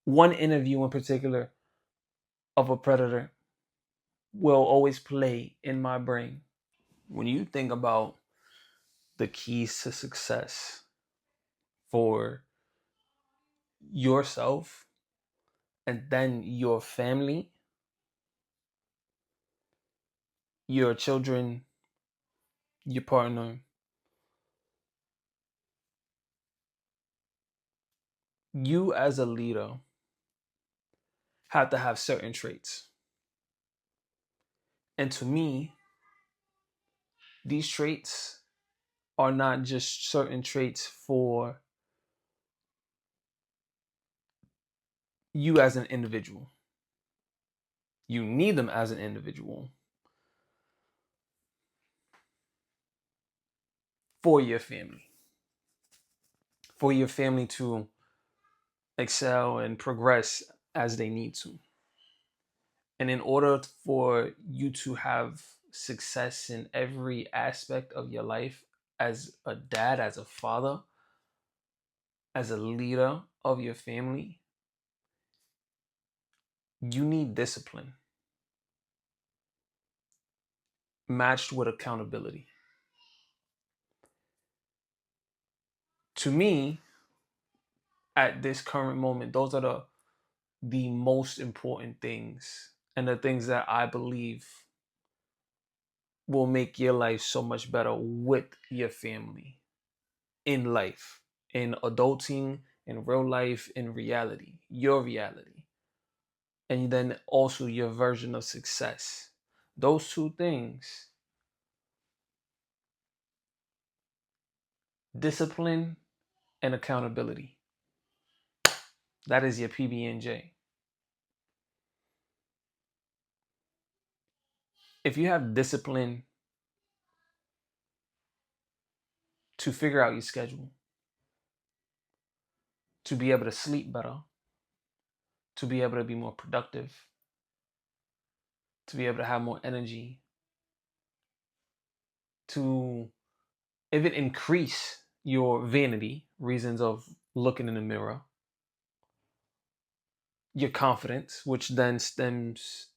one interview in particular of a predator will always play in my brain. When you think about the keys to success for yourself and then your family, your children, your partner, you as a leader have to have certain traits. And to me, these traits are not just certain traits for you as an individual. You need them as an individual for for your family to excel and progress as they need to. And in order for you to have success in every aspect of your life, as a dad, as a father, as a leader of your family, you need discipline matched with accountability. To me, at this current moment, those are the most important things and the things that I believe will make your life so much better with your family in life, in adulting, in real life, in reality, your reality, and then also your version of success. Those two things, discipline and accountability, that is your PB&J. If you have discipline to figure out your schedule, to be able to sleep better, to be able to be more productive, to be able to have more energy, to even increase your vanity, reasons of looking in the mirror, your confidence, which then stems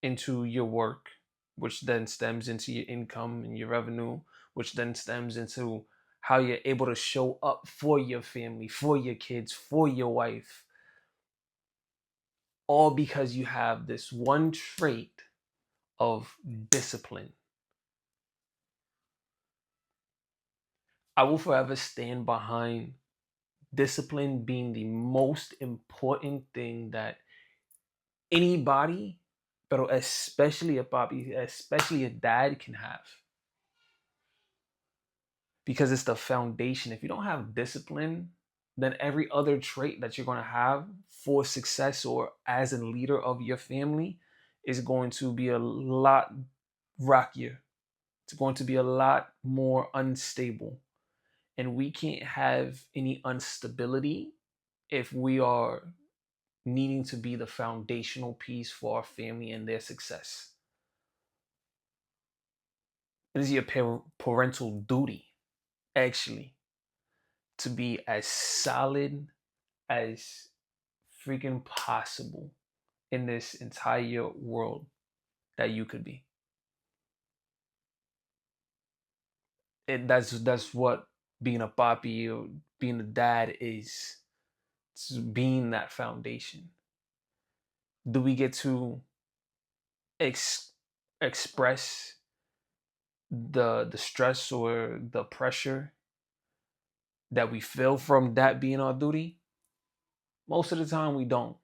into your work, which then stems into your income and your revenue, which then stems into how you're able to show up for your family, for your kids, for your wife, all because you have this one trait of discipline. I will forever stand behind discipline being the most important thing that anybody, but especially a papi, especially a dad, can have. Because it's the foundation. If you don't have discipline, then every other trait that you're going to have for success or as a leader of your family is going to be a lot rockier. It's going to be a lot more unstable. And we can't have any instability if we are needing to be the foundational piece for our family and their success. It is your parental duty, actually, to be as solid as freaking possible in this entire world that you could be. That's what being a papi or being a dad is. It's being that foundation. Do we get to ex- express the stress or the pressure that we feel from that being our duty? Most of the time, we don't.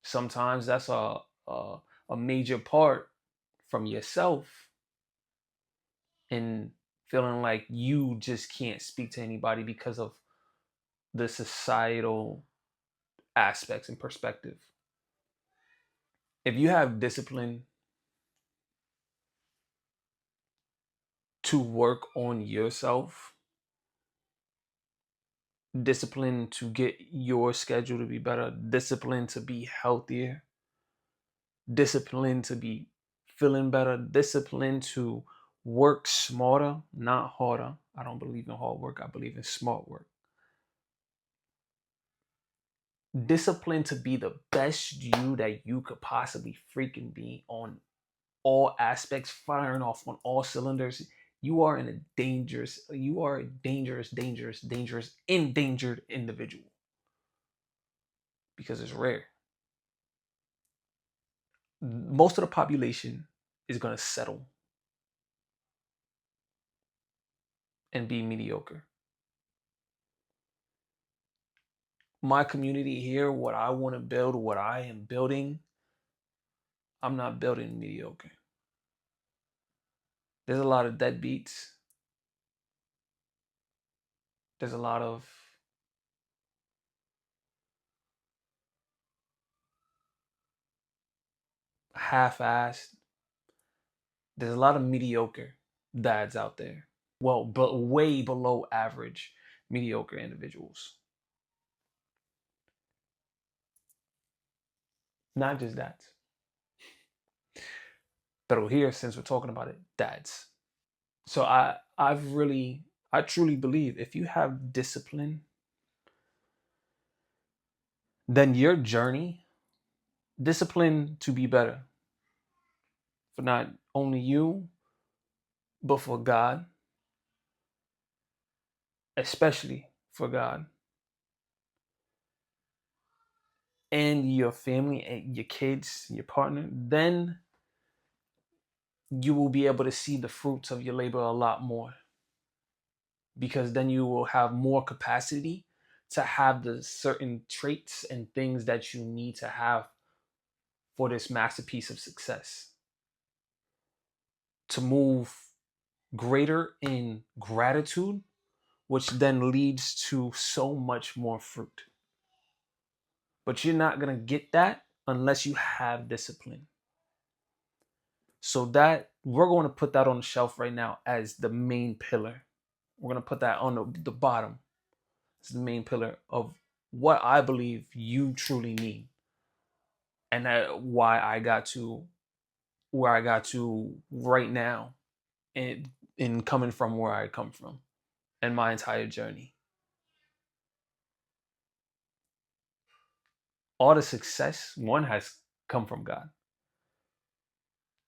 Sometimes that's a, a major part from yourself and feeling like you just can't speak to anybody because of the societal aspects and perspective. If you have discipline to work on yourself, discipline to get your schedule to be better, discipline to be healthier, discipline to be feeling better, discipline to work smarter, not harder. I don't believe in hard work, I believe in smart work. discipline to be the best you that you could possibly freaking be on all aspects, firing off on all cylinders, you are a dangerous, endangered individual because it's rare. Most of the population is going to settle and be mediocre. My community here, what I want to build, what I am building, I'm not building mediocre. There's a lot of deadbeats. There's a lot of half-assed. There's a lot of mediocre dads out there. Well, but way below average mediocre individuals. Not just dads. But here, since we're talking about it, dads. So I truly believe if you have discipline, then your journey, discipline to be better for not only you, but for God, especially for God and your family and your kids, your partner, then you will be able to see the fruits of your labor a lot more because then you will have more capacity to have the certain traits and things that you need to have for this masterpiece of success to move greater in gratitude, which then leads to so much more fruit. But you're not going to get that unless you have discipline. So that we're going to put that on the shelf right now as the main pillar. We're going to put that on the bottom. It's the main pillar of what I believe you truly need. And that why I got to where I got to right now and in coming from where I come from and my entire journey. All the success, one, has come from God.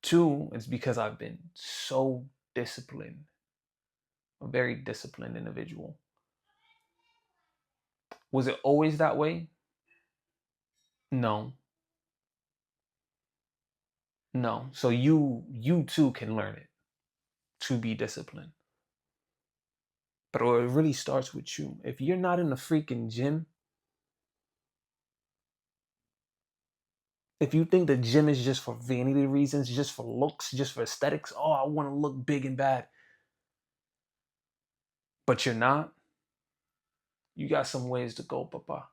Two, it's because I've been so disciplined, a very disciplined individual. Was it always that way? No. No. So you too can learn it to be disciplined. But it really starts with you. If you're not in the freaking gym, if you think the gym is just for vanity reasons, just for looks, just for aesthetics, oh, I want to look big and bad, but you're not, you got some ways to go, papa.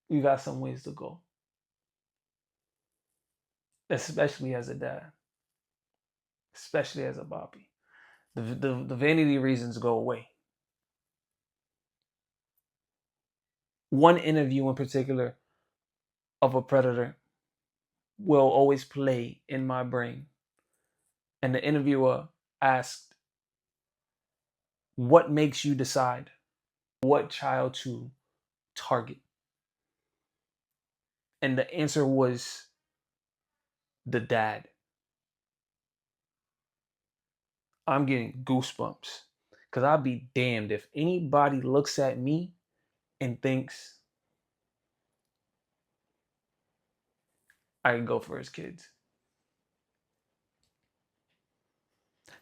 You got some ways to go, especially as a dad, especially as a Bobby. The vanity reasons go away. One interview in particular of a predator will always play in my brain. And the interviewer asked, what makes you decide what child to target? And the answer was the dad. I'm getting goosebumps because I'd be damned if anybody looks at me and thinks I can go for his kids.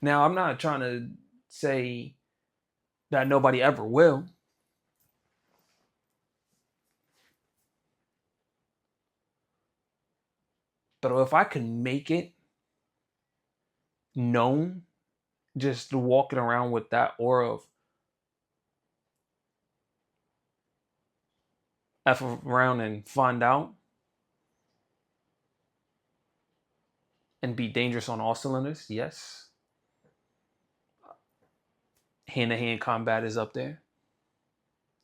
Now, I'm not trying to say that nobody ever will. But if I can make it known, just walking around with that aura of F around and find out and be dangerous on all cylinders, yes. Hand to hand combat is up there.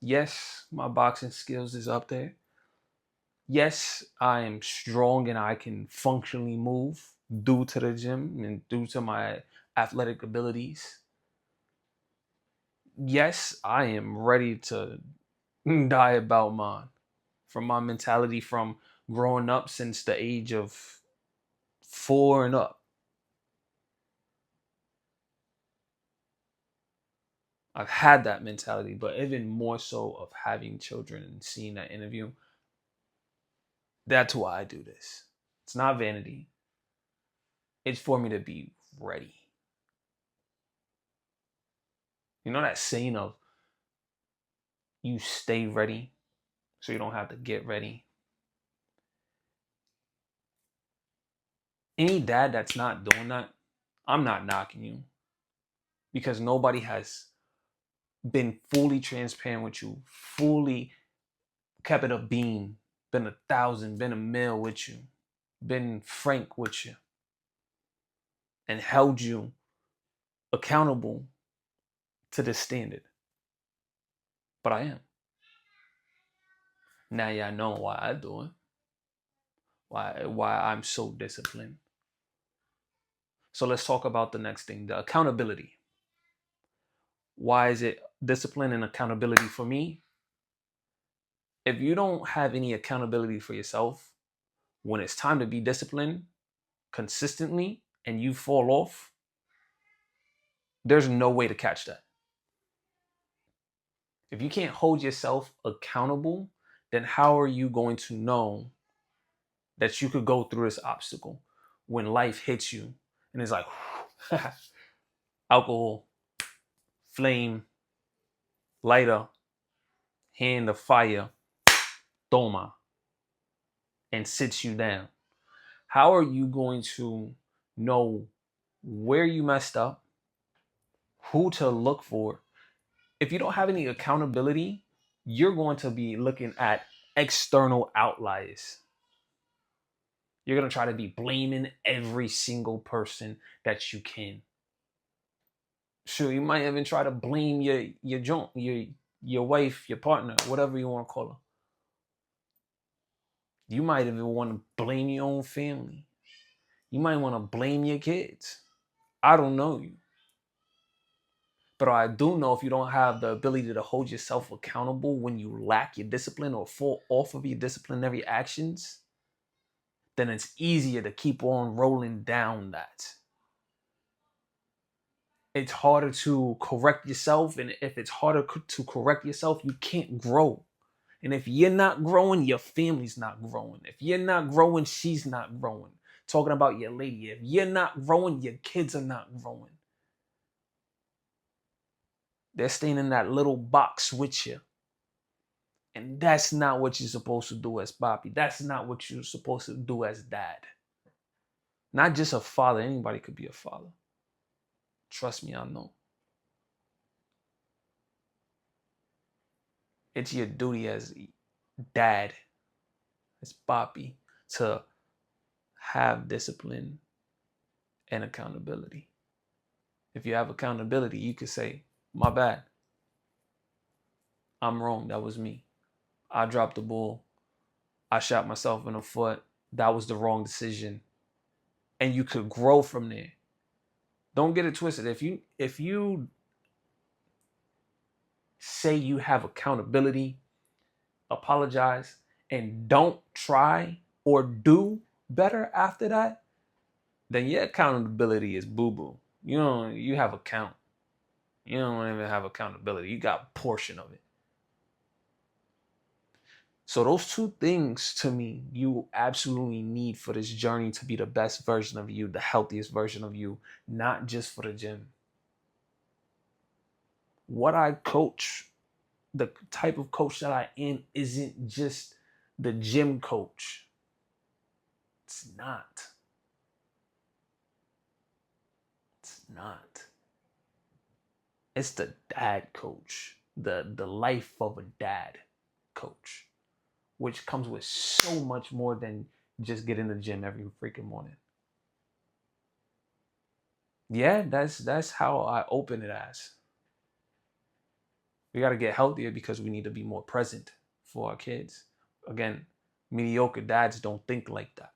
Yes, my boxing skills is up there. Yes, I am strong and I can functionally move due to the gym and due to my athletic abilities. yes, I am ready to die about mine. From my mentality from growing up since the age of 4 and up. I've had that mentality, but even more so of having children and seeing that interview, that's why I do this. It's not vanity. It's for me to be ready. You know that saying of you stay ready so you don't have to get ready? Any dad that's not doing that, I'm not knocking you because nobody has been fully transparent with you, fully kept it a beam, been 1,000, been a mil with you, been frank with you, and held you accountable to this standard. But I am. Now y'all know why I do it. Why I'm so disciplined. So let's talk about the next thing, the accountability. Why is it discipline and accountability for me? If you don't have any accountability for yourself, when it's time to be disciplined consistently and you fall off, there's no way to catch that. If you can't hold yourself accountable, then how are you going to know that you could go through this obstacle when life hits you and it's like alcohol, flame, lighter, hand of fire, toma, and sits you down? How are you going to know where you messed up, who to look for? If you don't have any accountability, you're going to be looking at external outliers. You're going to try to be blaming every single person that you can. Sure, you might even try to blame your joint, your wife, your partner, whatever you want to call her. You might even want to blame your own family. You might want to blame your kids. I don't know you. But I do know if you don't have the ability to hold yourself accountable when you lack your discipline or fall off of your disciplinary actions, then it's easier to keep on rolling down that. It's harder to correct yourself. And if it's harder to correct yourself, you can't grow. And if you're not growing, your family's not growing. If you're not growing, she's not growing. Talking about your lady. If you're not growing, your kids are not growing. They're staying in that little box with you. And that's not what you're supposed to do as Bobby. That's not what you're supposed to do as dad. Not just a father. Anybody could be a father. Trust me, I know. It's your duty as dad, as Bobby, to have discipline and accountability. If you have accountability, you could say, my bad. I'm wrong. That was me. I dropped the ball. I shot myself in the foot. That was the wrong decision. And you could grow from there. Don't get it twisted. If you say you have accountability, apologize, and don't try or do better after that, then your accountability is boo-boo. You have account. You don't even have accountability. You got a portion of it. So those two things to me, you absolutely need for this journey to be the best version of you, the healthiest version of you, not just for the gym. What I coach, the type of coach that I am, isn't just the gym coach. It's not. It's not. It's the dad coach, the life of a dad coach, which comes with so much more than just getting the gym every freaking morning. Yeah, that's how I open it as. We got to get healthier because we need to be more present for our kids. Again, mediocre dads don't think like that.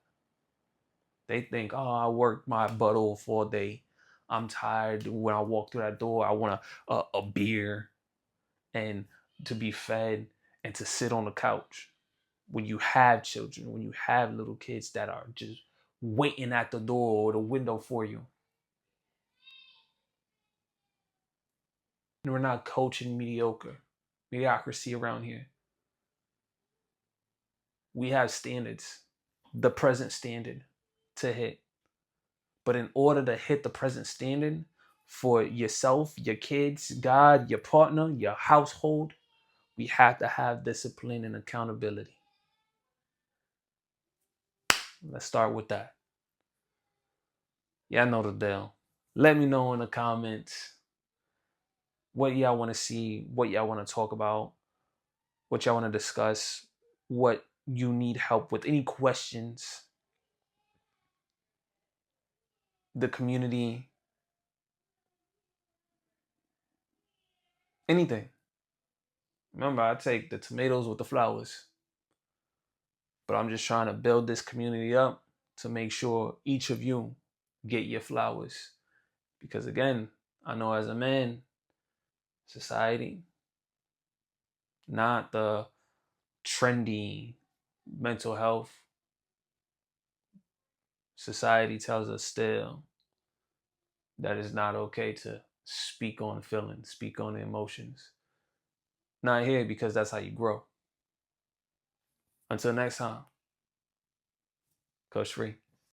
They think, oh, I worked my butt off all day. I'm tired. When I walk through that door, I want a beer. and to be fed and to sit on the couch. When you have children, when you have little kids that are just waiting at the door or the window for you. And we're not coaching mediocrity around here. We have standards, the present standard to hit. But in order to hit the present standard for yourself, your kids, God, your partner, your household, we have to have discipline and accountability. Let's start with that. Yeah, I know the deal. Let me know in the comments what y'all want to see, what y'all want to talk about, what y'all want to discuss, what you need help with, any questions, the community, anything. Remember, I take the tomatoes with the flowers, but I'm just trying to build this community up to make sure each of you get your flowers. Because again, I know as a man, society, not the trendy mental health, society tells us still that it's not okay to speak on feelings, speak on emotions. Not here because that's how you grow. Until next time, Coach Free.